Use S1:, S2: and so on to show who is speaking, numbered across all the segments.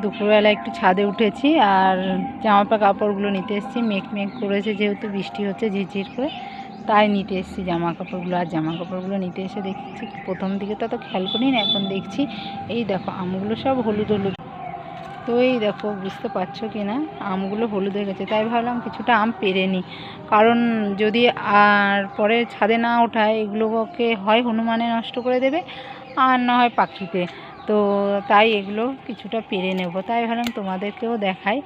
S1: দুপুরবেলা একটু ছাদে উঠেছি আর জামা কাপড়গুলো নিতে এসেছি। মেঘ মেঘ করেছে, যেহেতু বৃষ্টি হচ্ছে ঝিরঝির করে, তাই নিতে এসেছি জামা কাপড়গুলো। আর জামা কাপড়গুলো নিতে এসে দেখছি, প্রথম দিকে তো অত খেয়াল করি না, এখন দেখছি এই দেখো আমগুলো সব হলুদ হলুদ। তো এই দেখো, বুঝতে পারছো কি না, আমগুলো হলুদ হয়ে গেছে। তাই ভাবলাম কিছুটা আম পেড়ে নিই, কারণ যদি আর পরে ছাদে না ওঠায়, এগুলোকে হয় হনুমানে নষ্ট করে দেবে আর না হয় পাখিতে। তো তাই এগুলো কিছুটা পেরে নেব, তাই ভাবলাম তোমাদেরকেও দেখাই।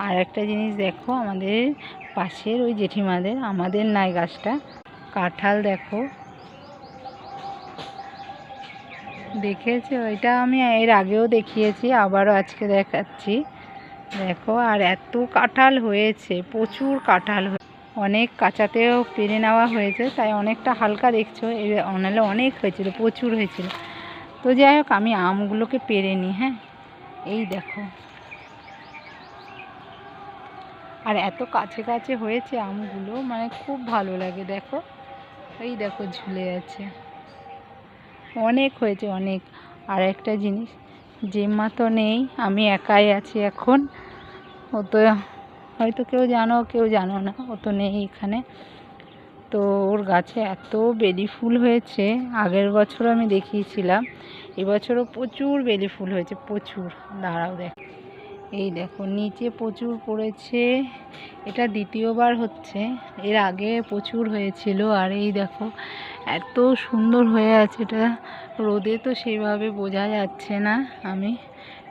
S1: আর একটা জিনিস দেখো, আমাদের পাশের ওই জেঠিমাদের, আমাদের নাই গাছটা, কাঁঠাল দেখো, দেখেছো? এটা আমি এর আগেও দেখিয়েছি, আবারও আজকে দেখাচ্ছি। দেখো, আর এত কাঁঠাল হয়েছে, প্রচুর কাঁঠাল অনেক কাঁচাতেও পেরে নেওয়া হয়েছে, তাই অনেকটা হালকা দেখছো। নাহলে অনেক হয়েছিল, প্রচুর হয়েছিল। তো যাই হোক, আমি আমগুলোকে পেরে নিই। হ্যাঁ, এই দেখো, আর এত কাছে কাছে হয়েছে আমগুলো, মানে খুব ভালো লাগে। দেখো, এই দেখো ঝুলে আছে, অনেক হয়েছে অনেক। আর একটা জিনিস, জেম্মা তো নেই, আমি একাই আছি এখন। ও তো হয়তো কেউ জানো কেউ জানো না, ও তো নেই এখানে। তো ওর গাছে এত বেলি ফুল হয়েছে, আগের বছর আমি দেখিয়েছিলাম, এবছরও প্রচুর বেলি ফুল হয়েছে, প্রচুর। দাঁড়াও দেখ, এই দেখো নিচে প্রচুর পড়েছে, এটা দ্বিতীয়বার হচ্ছে, এর আগে প্রচুর হয়েছিল। আর এই দেখো এত সুন্দর হয়ে আছে, এটা রোদে তো সেইভাবে বোঝা যাচ্ছে না। আমি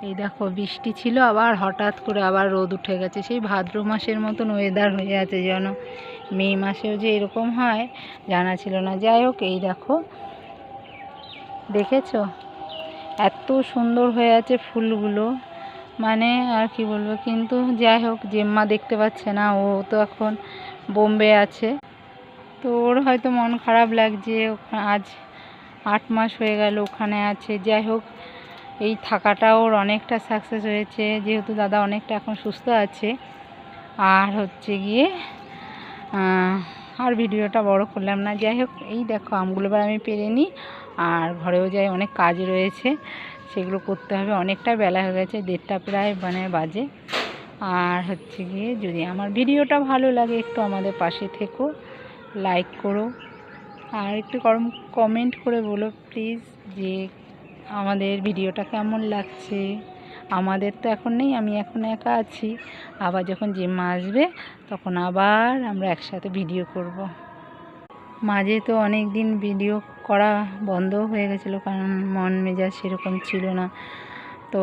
S1: এই দেখো, বৃষ্টি ছিল, আবার হঠাৎ করে আবার রোদ উঠে গেছে, সেই ভাদ্র মাসের মতন ওয়েদার হয়ে আছে যেন। মে মাসেও যে এরকম হয় জানা ছিল না। যাই হোক, এই দেখো, দেখেছো এত সুন্দর হয়ে আছে ফুলগুলো, মানে আর কি বলবো। কিন্তু যাই হোক, জেম্মা দেখতে পাচ্ছে না, ও তো এখন বোম্বে আছে, তো ওর হয়তো মন খারাপ লাগছে। আজ 8 মাস হয়ে গেল ওখানে আছে। যাই হোক, এই থাকাটা ওর অনেকটা সাকসেস হয়েছে, যেহেতু দাদা অনেকটা এখন সুস্থ আছে। আর হচ্ছে গিয়ে আর ভিডিওটা বড় করলাম না। যাই হোক, এই দেখো আমগুলো এবার আমি পেরে নিই, আর ঘরেও যাই, অনেক কাজ রয়েছে, সেগুলো করতে হবে। অনেকটা বেলা হয়ে গেছে, 1:30 প্রায় মানে বাজে। আর হচ্ছে গিয়ে, যদি আমার ভিডিওটা ভালো লাগে, একটু আমাদের পাশে থেকো, লাইক করো, আর একটু কমেন্ট করে বলো প্লিজ, যে আমাদের ভিডিওটা কেমন লাগছে। আমাদের তো এখন নেই, আমি এখন একা আছি, আবার যখন জেম্মা আসবে তখন আবার আমরা একসাথে ভিডিও করব। মাঝে তো অনেক দিন ভিডিও করা বন্ধ হয়ে গেছিলো, কারণ মন মেজাজ সেরকম ছিল না। তো